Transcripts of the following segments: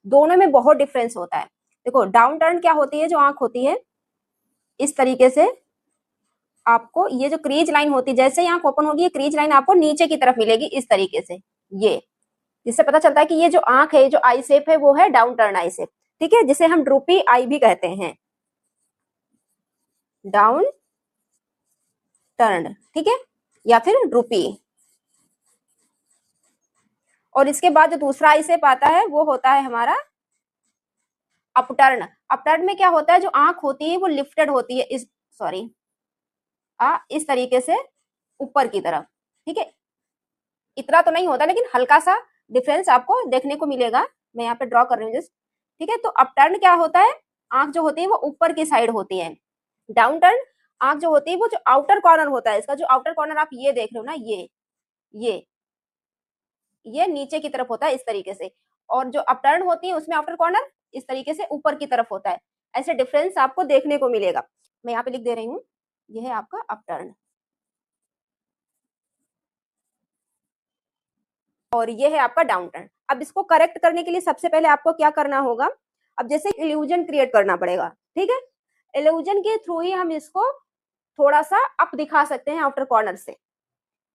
दोनों में बहुत डिफरेंस होता है। देखो डाउन टर्न क्या होती है, जो आंख होती है इस तरीके से आपको ये जो क्रीज लाइन होती है, जैसे ही आंख ओपन होगी ये क्रीज लाइन आपको नीचे की तरफ मिलेगी इस तरीके से, ये जिससे पता चलता है कि ये जो आंख है, जो आई शेप है, वो है डाउन टर्न आई शेप। ठीक है, जिसे हम ड्रूपी आई भी कहते हैं, डाउन टर्न, ठीक है, या फिर ड्रूपी। और इसके बाद जो दूसरा आई शेप आता है वो होता है हमारा अपटर्न। अपटर्न में क्या होता है, जो आंख होती है वो लिफ्टेड होती है, इस सॉरी इस तरीके से ऊपर की तरफ। ठीक है, इतना तो नहीं होता लेकिन हल्का सा डिफरेंस आपको देखने को मिलेगा। मैं यहाँ पे ड्रॉ कर रही हूँ जस्ट। ठीक है, तो अपटर्न क्या होता है, आंख जो होती है वो ऊपर की साइड होती है। डाउन टर्न आंख जो होती है वो जो आउटर कॉर्नर होता है, इसका जो आउटर कॉर्नर आप ये देख रहे हो ना, ये ये नीचे की तरफ होता है इस तरीके से। और जो अपटर्न होती है उसमें आउटर कॉर्नर इस तरीके से ऊपर की तरफ होता है। ऐसे डिफरेंस आपको देखने को मिलेगा। मैं यहाँ पे लिख दे रही हूँ, ये है आपका अपटर्न और ये है आपका डाउन टर्न। अब इसको करेक्ट करने के लिए सबसे पहले आपको क्या करना होगा, अब जैसे इल्यूजन क्रिएट करना पड़ेगा। ठीक है, इल्यूजन के थ्रू ही हम इसको थोड़ा सा अप दिखा सकते हैं आउटर कॉर्नर से।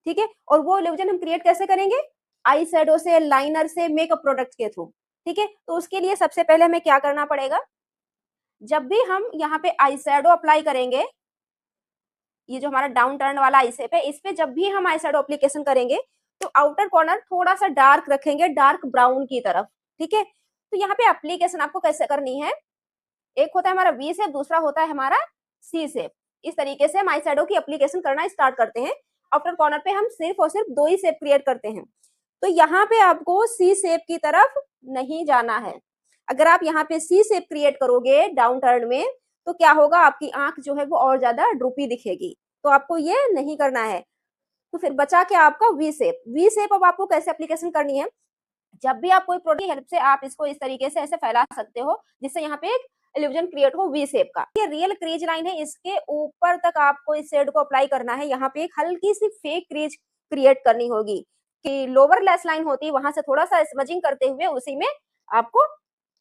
ठीक है, और वो इल्यूजन हम क्रिएट कैसे करेंगे, आई शेडो से, लाइनर से, मेकअप प्रोडक्ट के थ्रू। ठीक है, तो उसके लिए सबसे पहले हमें क्या करना पड़ेगा, जब भी हम यहाँ पे आई शेडो अप्लाई करेंगे, ये जो हमारा डाउन टर्न वाला आई शेप है, इस पे जब भी हम आई शेडो एप्लीकेशन करेंगे तो आउटर कॉर्नर थोड़ा सा डार्क रखेंगे, डार्क ब्राउन की तरफ। ठीक है, तो यहाँ पे एप्लीकेशन आपको कैसे करनी है, एक होता है हमारा वी शेप, दूसरा होता है हमारा सी शेप। इस तरीके से हम आई शेडो की एप्लीकेशन करना स्टार्ट करते हैं। आउटर कॉर्नर पे हम सिर्फ और सिर्फ दो ही शेप क्रिएट करते हैं। तो यहाँ पे आपको सी शेप की तरफ नहीं जाना है। अगर आप यहाँ पे सी शेप क्रिएट करोगे डाउन टर्न में तो क्या होगा, आपकी आंख जो है वो और ज्यादा ड्रूपी दिखेगी, तो आपको ये नहीं करना है। तो फिर बचा क्या आपका वी शेप। वी शेप अब आपको कैसे एप्लीकेशन करनी है, जब भी आप कोई प्रोडक्ट की हेल्प से आप इसको इस तरीके से ऐसे फैला सकते हो जिससे यहाँ पे एक इल्यूजन क्रिएट हो वी शेप का। ये रियल क्रीज लाइन है, इसके ऊपर तक आपको इस शेड को अप्लाई करना है। यहाँ पे एक हल्की सी फेक क्रीज क्रिएट करनी होगी कि लोअर लैश लाइन होती है, वहां से थोड़ा सा स्मजिंग करते हुए उसी में आपको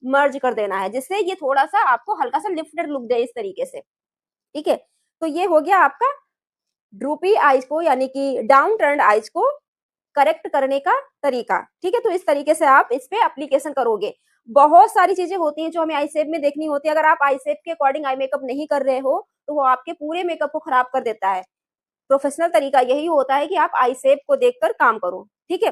मर्ज कर देना है, जिससे ये थोड़ा सा आपको हल्का सा लिफ्टेड लुक दे इस तरीके से। ठीक है, तो ये हो गया आपका ड्रूपी आईज को यानी कि डाउन टर्न आईज को करेक्ट करने का तरीका। ठीक है, तो इस तरीके से आप इस पे एप्लीकेशन करोगे। बहुत सारी चीजें होती हैं जो हमें आई शेप में देखनी होती है। अगर आप आई शेप के अकॉर्डिंग आई मेकअप नहीं कर रहे हो तो वो आपके पूरे मेकअप को खराब कर देता है। प्रोफेशनल तरीका यही होता है कि आप आई शेप को देखकर काम करो। ठीक है,